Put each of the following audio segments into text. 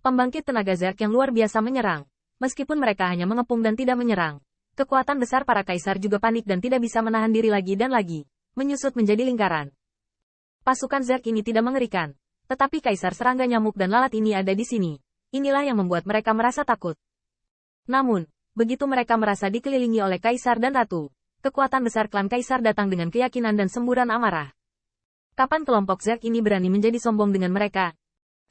Pembangkit tenaga Zerg yang luar biasa menyerang. Meskipun mereka hanya mengepung dan tidak menyerang, kekuatan besar para kaisar juga panik dan tidak bisa menahan diri lagi dan lagi, menyusut menjadi lingkaran. Pasukan Zerg ini tidak mengerikan, tetapi kaisar serangga nyamuk dan lalat ini ada di sini. Inilah yang membuat mereka merasa takut. Namun, begitu mereka merasa dikelilingi oleh kaisar dan ratu, kekuatan besar klan kaisar datang dengan keyakinan dan semburan amarah. Kapan kelompok Zerg ini berani menjadi sombong dengan mereka?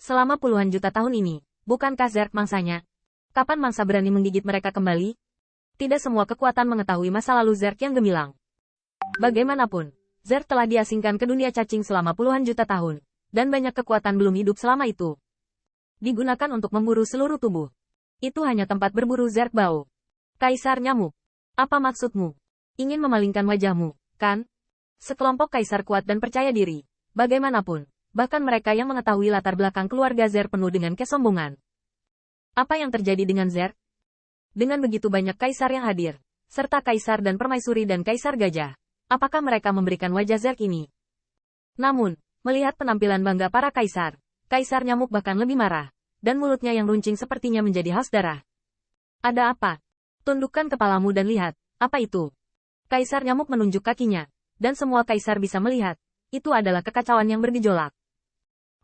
Selama puluhan juta tahun ini, bukankah Zerg mangsanya? Kapan mangsa berani menggigit mereka kembali? Tidak semua kekuatan mengetahui masa lalu Zerg yang gemilang. Bagaimanapun, Zerg telah diasingkan ke dunia cacing selama puluhan juta tahun, dan banyak kekuatan belum hidup selama itu. Digunakan untuk memburu seluruh tubuh. Itu hanya tempat berburu Zerg bau. Kaisar nyamuk. Apa maksudmu? Ingin memalingkan wajahmu, kan? Sekelompok kaisar kuat dan percaya diri. Bagaimanapun, bahkan mereka yang mengetahui latar belakang keluarga Zerg penuh dengan kesombongan. Apa yang terjadi dengan Zerg? Dengan begitu banyak kaisar yang hadir, serta kaisar dan permaisuri dan kaisar gajah, apakah mereka memberikan wajah Zerg ini? Namun, melihat penampilan bangga para kaisar, kaisar nyamuk bahkan lebih marah, dan mulutnya yang runcing sepertinya menjadi haus darah. Ada apa? Tundukkan kepalamu dan lihat, apa itu? Kaisar nyamuk menunjuk kakinya, dan semua kaisar bisa melihat, itu adalah kekacauan yang bergejolak.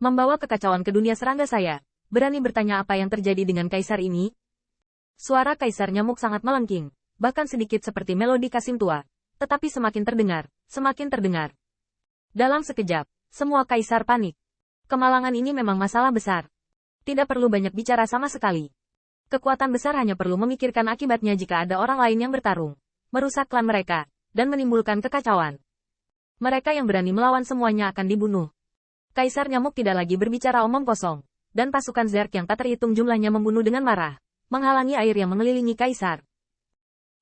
Membawa kekacauan ke dunia serangga saya, berani bertanya apa yang terjadi dengan kaisar ini? Suara kaisar nyamuk sangat melengking, bahkan sedikit seperti melodi kasim tua, tetapi semakin terdengar, semakin terdengar. Dalam sekejap, semua kaisar panik. Kemalangan ini memang masalah besar. Tidak perlu banyak bicara sama sekali. Kekuatan besar hanya perlu memikirkan akibatnya jika ada orang lain yang bertarung, merusak klan mereka, dan menimbulkan kekacauan. Mereka yang berani melawan semuanya akan dibunuh. Kaisar nyamuk tidak lagi berbicara omong kosong, dan pasukan Zerg yang tak terhitung jumlahnya membunuh dengan marah, menghalangi air yang mengelilingi kaisar.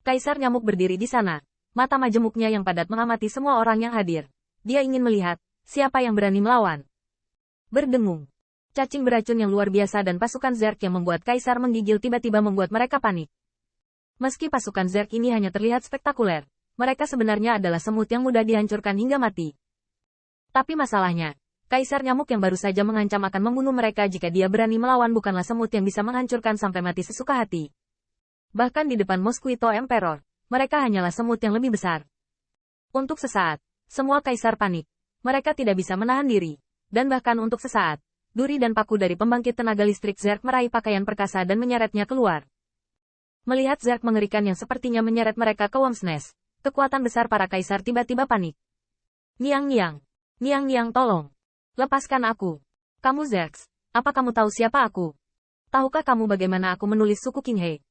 Kaisar nyamuk berdiri di sana, mata majemuknya yang padat mengamati semua orang yang hadir. Dia ingin melihat, siapa yang berani melawan. Berdengung. Cacing beracun yang luar biasa dan pasukan Zerg yang membuat kaisar menggigil tiba-tiba membuat mereka panik. Meski pasukan Zerg ini hanya terlihat spektakuler, mereka sebenarnya adalah semut yang mudah dihancurkan hingga mati. Tapi masalahnya, kaisar nyamuk yang baru saja mengancam akan membunuh mereka jika dia berani melawan bukanlah semut yang bisa menghancurkan sampai mati sesuka hati. Bahkan di depan Mosquito Emperor, mereka hanyalah semut yang lebih besar. Untuk sesaat, semua kaisar panik. Mereka tidak bisa menahan diri. Dan bahkan untuk sesaat, duri dan paku dari pembangkit tenaga listrik Zerg meraih pakaian perkasa dan menyeretnya keluar. Melihat Zerg mengerikan yang sepertinya menyeret mereka ke Worm's Nest, kekuatan besar para kaisar tiba-tiba panik. Niang-niang. Niang-niang tolong. Lepaskan aku. Kamu Zergs, apa kamu tahu siapa aku? Tahukah kamu bagaimana aku menulis suku Qinghe?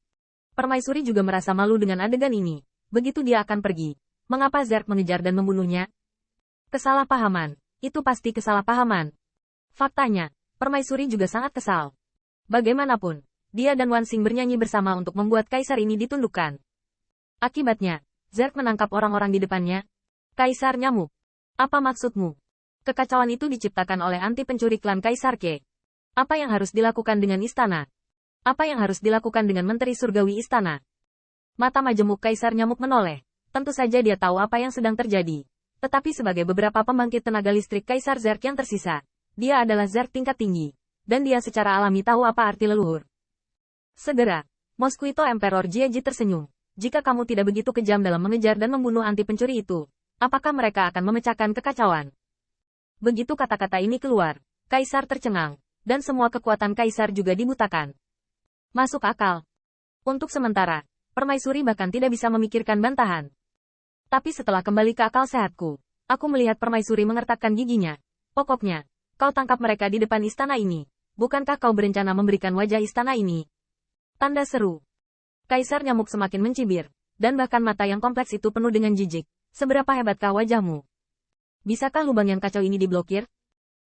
Permaisuri juga merasa malu dengan adegan ini. Begitu dia akan pergi, mengapa Zerg mengejar dan membunuhnya? Kesalahpahaman. Itu pasti kesalahpahaman. Faktanya, Permaisuri juga sangat kesal. Bagaimanapun, dia dan Wan Xing bernyanyi bersama untuk membuat kaisar ini ditundukkan. Akibatnya, Zerg menangkap orang-orang di depannya. Kaisar nyamuk. Apa maksudmu? Kekacauan itu diciptakan oleh anti pencuri klan Kaisar Ke. Apa yang harus dilakukan dengan istana? Apa yang harus dilakukan dengan Menteri Surgawi Istana? Mata majemuk Kaisar nyamuk menoleh. Tentu saja dia tahu apa yang sedang terjadi. Tetapi sebagai beberapa pembangkit tenaga listrik Kaisar Zerg yang tersisa, dia adalah Zerg tingkat tinggi. Dan dia secara alami tahu apa arti leluhur. Segera, Mosquito Emperor Jieji tersenyum. Jika kamu tidak begitu kejam dalam mengejar dan membunuh anti pencuri itu, apakah mereka akan memecahkan kekacauan? Begitu kata-kata ini keluar, Kaisar tercengang, dan semua kekuatan Kaisar juga dibutakan. Masuk akal. Untuk sementara, Permaisuri bahkan tidak bisa memikirkan bantahan. Tapi setelah kembali ke akal sehatku, aku melihat Permaisuri mengertakkan giginya. Pokoknya, kau tangkap mereka di depan istana ini. Bukankah kau berencana memberikan wajah istana ini? Tanda seru. Kaisar nyamuk semakin mencibir, dan bahkan mata yang kompleks itu penuh dengan jijik. Seberapa hebatkah wajahmu? Bisakah lubang yang kacau ini diblokir?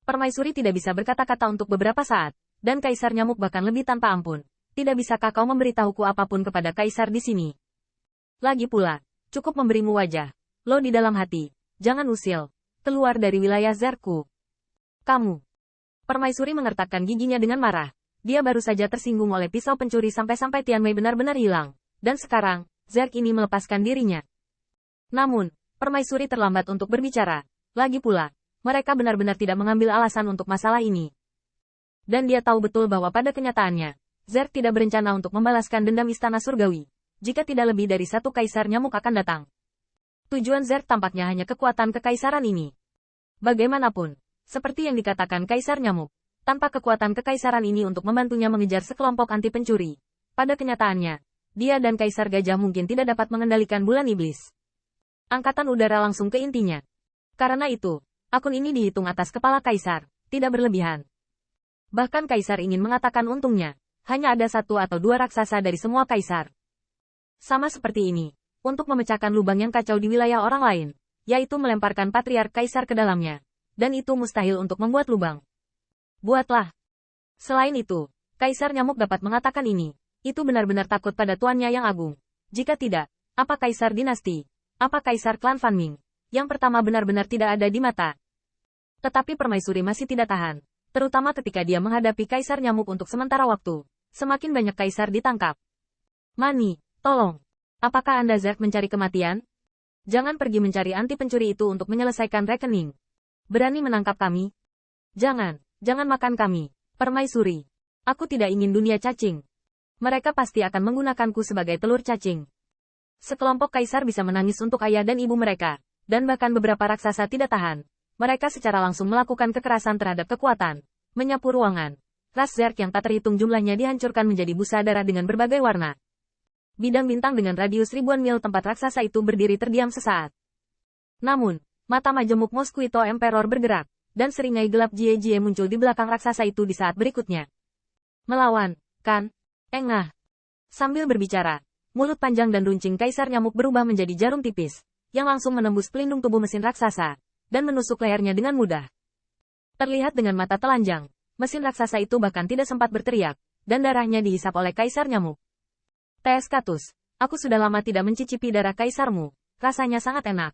Permaisuri tidak bisa berkata-kata untuk beberapa saat, dan Kaisar nyamuk bahkan lebih tanpa ampun. Tidak bisakah kau memberitahuku apapun kepada Kaisar di sini? Lagi pula, cukup memberimu wajah. Lo di dalam hati, jangan usil. Keluar dari wilayah Zergku. Kamu. Permaisuri mengertakkan giginya dengan marah. Dia baru saja tersinggung oleh pisau pencuri sampai-sampai Tianmei benar-benar hilang. Dan sekarang, Zerg ini melepaskan dirinya. Namun, Permaisuri terlambat untuk berbicara. Lagi pula, mereka benar-benar tidak mengambil alasan untuk masalah ini. Dan dia tahu betul bahwa pada kenyataannya, Zerg tidak berencana untuk membalaskan dendam Istana Surgawi. Jika tidak lebih dari satu kaisar nyamuk akan datang. Tujuan Zerg tampaknya hanya kekuatan kekaisaran ini. Bagaimanapun, seperti yang dikatakan Kaisar Nyamuk, tanpa kekuatan kekaisaran ini untuk membantunya mengejar sekelompok anti pencuri. Pada kenyataannya, dia dan Kaisar Gajah mungkin tidak dapat mengendalikan bulan iblis. Angkatan udara langsung ke intinya. Karena itu, akun ini dihitung atas kepala Kaisar, tidak berlebihan. Bahkan Kaisar ingin mengatakan untungnya, hanya ada satu atau dua raksasa dari semua Kaisar. Sama seperti ini, untuk memecahkan lubang yang kacau di wilayah orang lain, yaitu melemparkan Patriark Kaisar ke dalamnya. Dan itu mustahil untuk membuat lubang. Buatlah. Selain itu, Kaisar Nyamuk dapat mengatakan ini. Itu benar-benar takut pada tuannya yang agung. Jika tidak, apa Kaisar Dinasti? Apa Kaisar Klan Fan Ming? Yang pertama benar-benar tidak ada di mata. Tetapi Permaisuri masih tidak tahan. Terutama ketika dia menghadapi Kaisar Nyamuk untuk sementara waktu. Semakin banyak Kaisar ditangkap. Mani, tolong. Apakah Anda Zerg mencari kematian? Jangan pergi mencari anti pencuri itu untuk menyelesaikan rekening. Berani menangkap kami? Jangan makan kami, Permaisuri. Aku tidak ingin dunia cacing. Mereka pasti akan menggunakanku sebagai telur cacing. Sekelompok kaisar bisa menangis untuk ayah dan ibu mereka, dan bahkan beberapa raksasa tidak tahan. Mereka secara langsung melakukan kekerasan terhadap kekuatan, menyapu ruangan. Ras Zerg yang tak terhitung jumlahnya dihancurkan menjadi busa darah dengan berbagai warna. Bidang bintang dengan radius ribuan mil tempat raksasa itu berdiri terdiam sesaat. Namun, mata majemuk Mosquito Emperor bergerak, dan seringai gelap Jie muncul di belakang raksasa itu di saat berikutnya. Melawan, kan? Engah. Sambil berbicara, mulut panjang dan runcing Kaisar Nyamuk berubah menjadi jarum tipis, yang langsung menembus pelindung tubuh mesin raksasa, dan menusuk lehernya dengan mudah. Terlihat dengan mata telanjang, mesin raksasa itu bahkan tidak sempat berteriak, dan darahnya dihisap oleh Kaisar Nyamuk. T.S. Katus, aku sudah lama tidak mencicipi darah kaisarmu, rasanya sangat enak.